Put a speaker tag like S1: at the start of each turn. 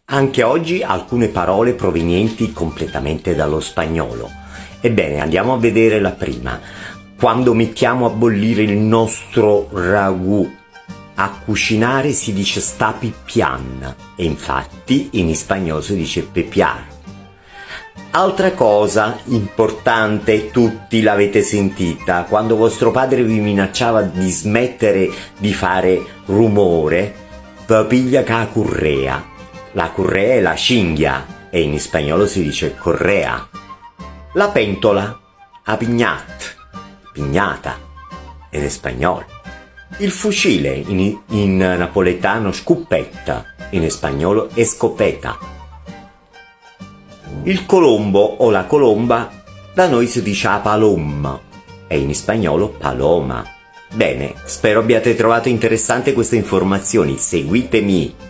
S1: Anche oggi alcune parole provenienti completamente dallo spagnolo. Ebbene, andiamo a vedere la prima. Quando mettiamo a bollire il nostro ragù a cucinare si dice sta pippian e infatti in spagnolo si dice pepiar. Altra cosa importante, tutti l'avete sentita, quando vostro padre vi minacciava di smettere di fare rumore, papiglia ca currea. La currea è la cinghia e in spagnolo si dice correa. La pentola, a pignata, in spagnolo. Il fucile, in napoletano scoppetta, in spagnolo escopeta. Il colombo o la colomba, da noi si dice a paloma e in spagnolo paloma. Bene, spero abbiate trovato interessante queste informazioni, seguitemi!